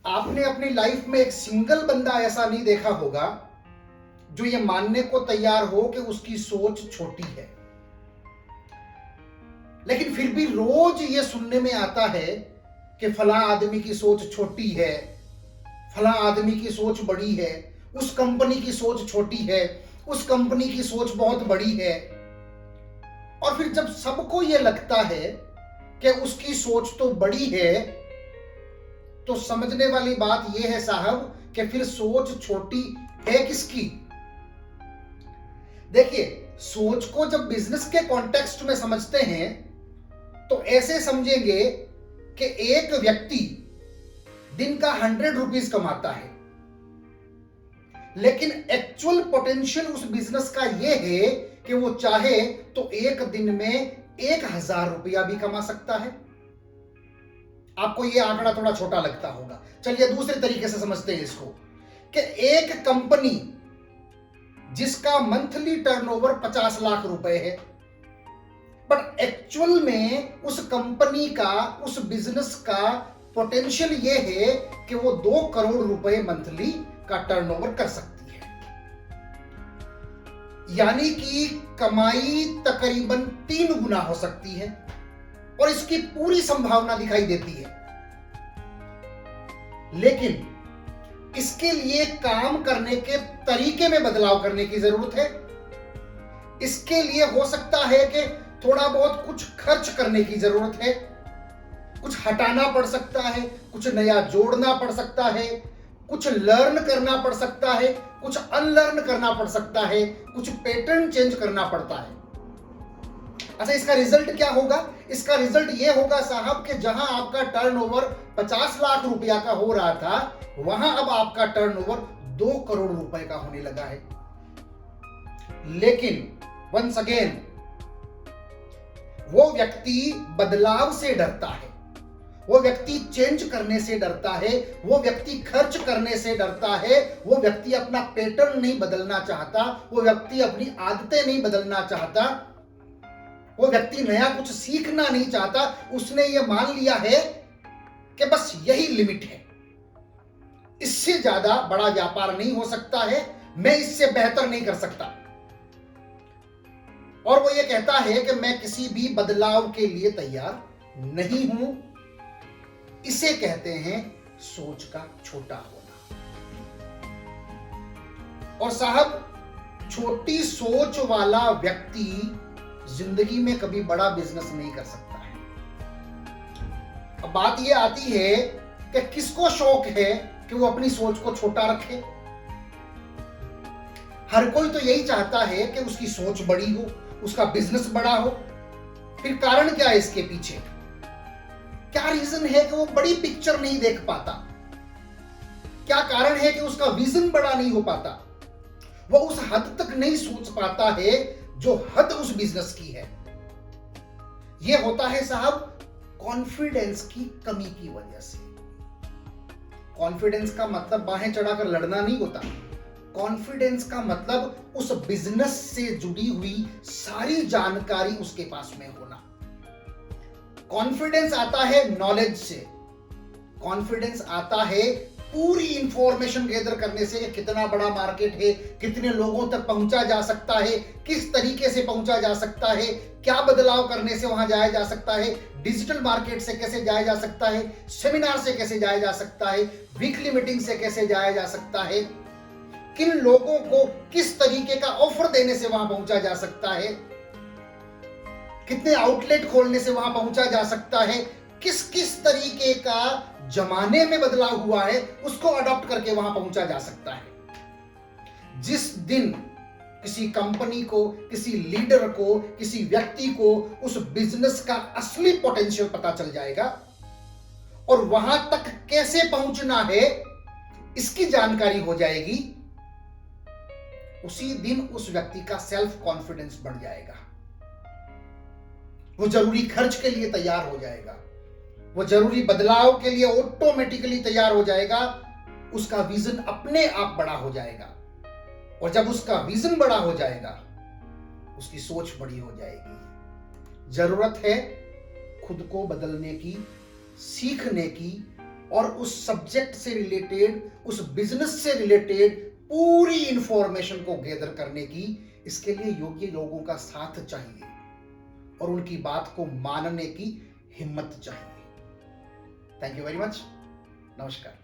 आपने अपनी लाइफ में एक सिंगल बंदा ऐसा नहीं देखा होगा जो ये मानने को तैयार हो कि उसकी सोच छोटी है, लेकिन फिर भी रोज ये सुनने में आता है कि फला आदमी की सोच छोटी है, फला आदमी की सोच बड़ी है, उस कंपनी की सोच छोटी है, उस कंपनी की सोच बहुत बड़ी है। और फिर जब सबको ये लगता है कि उसकी सोच तो बड़ी है, तो समझने वाली बात यह है साहब कि फिर सोच छोटी है किसकी। देखिए, सोच को जब बिजनेस के कॉन्टेक्स्ट में समझते हैं तो ऐसे समझेंगे कि एक व्यक्ति दिन का 100 रुपीज कमाता है, लेकिन एक्चुअल पोटेंशियल उस बिजनेस का यह है कि वो चाहे तो एक दिन में 1000 रुपया भी कमा सकता है। आपको यह आंकड़ा थोड़ा छोटा लगता होगा, चलिए दूसरे तरीके से समझते हैं इसको कि एक कंपनी जिसका मंथली टर्नओवर 50 लाख रुपए है, बट एक्चुअल में उस कंपनी का, उस बिजनेस का पोटेंशियल यह है कि वो 2 करोड़ रुपए मंथली का टर्नओवर कर सकती है। यानी कि कमाई तकरीबन 3 गुना हो सकती है और इसकी पूरी संभावना दिखाई देती है। लेकिन इसके लिए काम करने के तरीके में बदलाव करने की जरूरत है। इसके लिए हो सकता है कि थोड़ा बहुत कुछ खर्च करने की जरूरत है, कुछ हटाना पड़ सकता है, कुछ नया जोड़ना पड़ सकता है, कुछ लर्न करना पड़ सकता है, कुछ अनलर्न करना पड़ सकता है, कुछ पैटर्न चेंज करना पड़ता है। अच्छा, इसका रिजल्ट क्या होगा? इसका रिजल्ट यह होगा साहब कि जहां आपका टर्नओवर 50 लाख रुपया का हो रहा था, वहां अब आपका टर्नओवर 2 करोड़ रुपए का होने लगा है। लेकिन वंस अगेन वो व्यक्ति बदलाव से डरता है, वो व्यक्ति चेंज करने से डरता है, वो व्यक्ति खर्च करने से डरता है, वो व्यक्ति अपना पैटर्न नहीं बदलना चाहता, वो व्यक्ति अपनी आदतें नहीं बदलना चाहता, वो व्यक्ति नया कुछ सीखना नहीं चाहता। उसने ये मान लिया है कि बस यही लिमिट है, इससे ज्यादा बड़ा व्यापार नहीं हो सकता है, मैं इससे बेहतर नहीं कर सकता। और वो ये कहता है कि मैं किसी भी बदलाव के लिए तैयार नहीं हूं। इसे कहते हैं सोच का छोटा होना। और साहब, छोटी सोच वाला व्यक्ति जिंदगी में कभी बड़ा बिजनेस नहीं कर सकता है। अब बात यह आती है कि किसको शौक है कि वो अपनी सोच को छोटा रखे। हर कोई तो यही चाहता है कि उसकी सोच बड़ी हो, उसका बिजनेस बड़ा हो। फिर कारण क्या है इसके पीछे? क्या रीजन है कि वो बड़ी पिक्चर नहीं देख पाता? क्या कारण है कि उसका विजन बड़ा नहीं हो पाता? वो उस हद तक नहीं सोच पाता है जो हद उस बिजनेस की है। यह होता है साहब कॉन्फिडेंस की कमी की वजह से। कॉन्फिडेंस का मतलब बाहें चढ़ाकर लड़ना नहीं होता। कॉन्फिडेंस का मतलब उस बिजनेस से जुड़ी हुई सारी जानकारी उसके पास में होना। कॉन्फिडेंस आता है नॉलेज से, कॉन्फिडेंस आता है पूरी इंफॉर्मेशन गैदर करने से कि कितना बड़ा मार्केट है, कितने लोगों तक पहुंचा जा सकता है, किस तरीके से पहुंचा जा सकता है, क्या बदलाव करने से वहां जाया जा सकता है, डिजिटल मार्केट से कैसे जाया जा सकता है, सेमिनार से कैसे जाया जा सकता है, वीकली मीटिंग से कैसे जाया जा सकता है, किन लोगों को किस तरीके का ऑफर देने से वहां पहुंचा जा सकता है, कितने आउटलेट खोलने से वहां पहुंचा जा सकता है, किस किस तरीके का जमाने में बदलाव हुआ है उसको अडॉप्ट करके वहां पहुंचा जा सकता है। जिस दिन किसी कंपनी को, किसी लीडर को, किसी व्यक्ति को उस बिजनेस का असली पोटेंशियल पता चल जाएगा और वहां तक कैसे पहुंचना है इसकी जानकारी हो जाएगी, उसी दिन उस व्यक्ति का सेल्फ कॉन्फिडेंस बढ़ जाएगा। वो जरूरी खर्च के लिए तैयार हो जाएगा, वो जरूरी बदलाव के लिए ऑटोमेटिकली तैयार हो जाएगा। उसका विजन अपने आप बड़ा हो जाएगा और जब उसका विजन बड़ा हो जाएगा उसकी सोच बड़ी हो जाएगी। जरूरत है खुद को बदलने की, सीखने की, और उस सब्जेक्ट से रिलेटेड, उस बिजनेस से रिलेटेड पूरी इंफॉर्मेशन को गैदर करने की, इसके लिए योग्य लोगों का साथ चाहिए और उनकी बात को मानने की हिम्मत चाहिए। Thank you very much. नमस्कार।